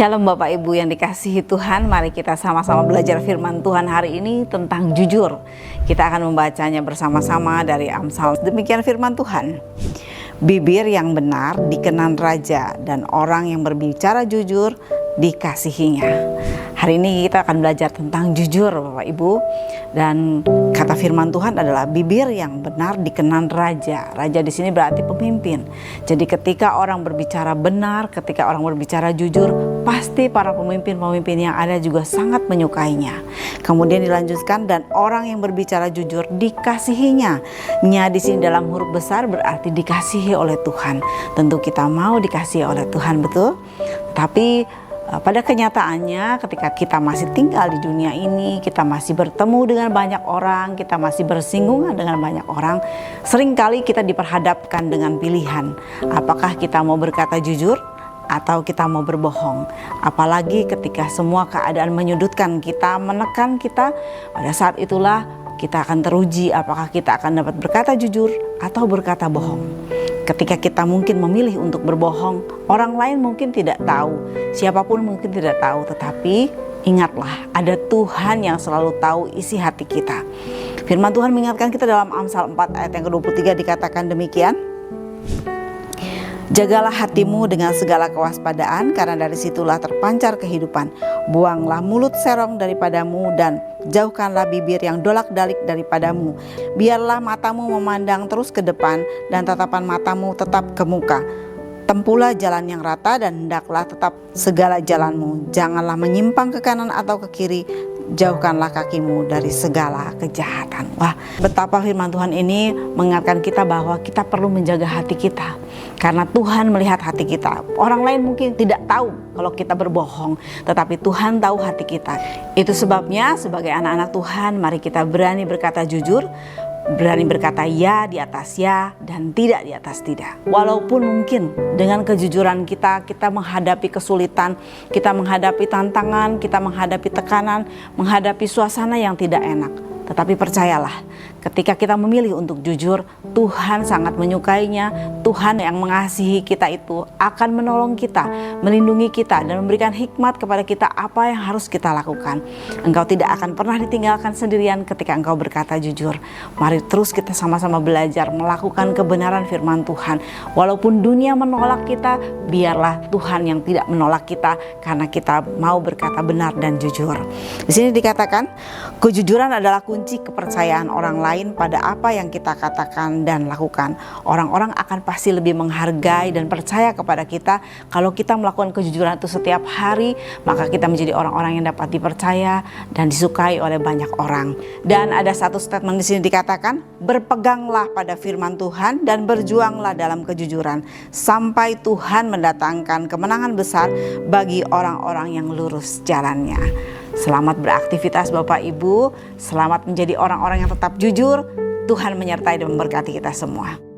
Shalom Bapak Ibu yang dikasihi Tuhan, mari kita sama-sama belajar firman Tuhan hari ini tentang jujur. Kita akan membacanya bersama-sama dari Amsal. Demikian firman Tuhan. Bibir yang benar dikenan raja, dan orang yang berbicara jujur dikasihinya. Hari ini kita akan belajar tentang jujur Bapak Ibu. Dan kata firman Tuhan adalah bibir yang benar dikenan raja. Raja di sini berarti pemimpin. Jadi ketika orang berbicara benar, ketika orang berbicara jujur, pasti para pemimpin-pemimpin yang ada juga sangat menyukainya. Kemudian dilanjutkan, dan orang yang berbicara jujur dikasihinya. Nya di sini dalam huruf besar berarti dikasihi oleh Tuhan. Tentu kita mau dikasihi oleh Tuhan, betul? Tapi pada kenyataannya ketika kita masih tinggal di dunia ini, kita masih bertemu dengan banyak orang, kita masih bersinggungan dengan banyak orang, seringkali kita diperhadapkan dengan pilihan. Apakah kita mau berkata jujur atau kita mau berbohong? Apalagi ketika semua keadaan menyudutkan kita, menekan kita, pada saat itulah kita akan teruji apakah kita akan dapat berkata jujur atau berkata bohong. Ketika kita mungkin memilih untuk berbohong, orang lain mungkin tidak tahu, siapapun mungkin tidak tahu, tetapi ingatlah, ada Tuhan yang selalu tahu isi hati kita. Firman Tuhan mengingatkan kita dalam Amsal 4 ayat yang ke-23 dikatakan demikian. Jagalah hatimu dengan segala kewaspadaan, karena dari situlah terpancar kehidupan. Buanglah mulut serong daripadamu, dan jauhkanlah bibir yang dolak-dalik daripadamu. Biarlah matamu memandang terus ke depan, dan tatapan matamu tetap ke muka. Tempuhlah jalan yang rata, dan hendaklah tetap segala jalanmu. Janganlah menyimpang ke kanan atau ke kiri. Jauhkanlah kakimu dari segala kejahatan. Wah, betapa firman Tuhan ini mengingatkan kita bahwa kita perlu menjaga hati kita. Karena Tuhan melihat hati kita. Orang lain mungkin tidak tahu kalau kita berbohong, tetapi Tuhan tahu hati kita. Itu sebabnya sebagai anak-anak Tuhan, mari kita berani berkata jujur, berani berkata ya di atas ya dan tidak di atas tidak. Walaupun mungkin dengan kejujuran kita menghadapi kesulitan, kita menghadapi tantangan, kita menghadapi tekanan, menghadapi suasana yang tidak enak. Tetapi percayalah, ketika kita memilih untuk jujur, Tuhan sangat menyukainya. Tuhan yang mengasihi kita itu akan menolong kita, melindungi kita, dan memberikan hikmat kepada kita apa yang harus kita lakukan. Engkau tidak akan pernah ditinggalkan sendirian ketika engkau berkata jujur. Mari terus kita sama-sama belajar melakukan kebenaran firman Tuhan. Walaupun dunia menolak kita, biarlah Tuhan yang tidak menolak kita, karena kita mau berkata benar dan jujur. Di sini dikatakan, kejujuran adalah kunci kepercayaan orang lain pada apa yang kita katakan dan lakukan. Orang-orang akan pasti lebih menghargai dan percaya kepada kita kalau kita melakukan kejujuran itu setiap hari, maka kita menjadi orang-orang yang dapat dipercaya dan disukai oleh banyak orang. Dan ada satu statement di sini dikatakan, berpeganglah pada firman Tuhan dan berjuanglah dalam kejujuran sampai Tuhan mendatangkan kemenangan besar bagi orang-orang yang lurus jalannya. Selamat beraktivitas Bapak Ibu, selamat menjadi orang-orang yang tetap jujur. Tuhan menyertai dan memberkati kita semua.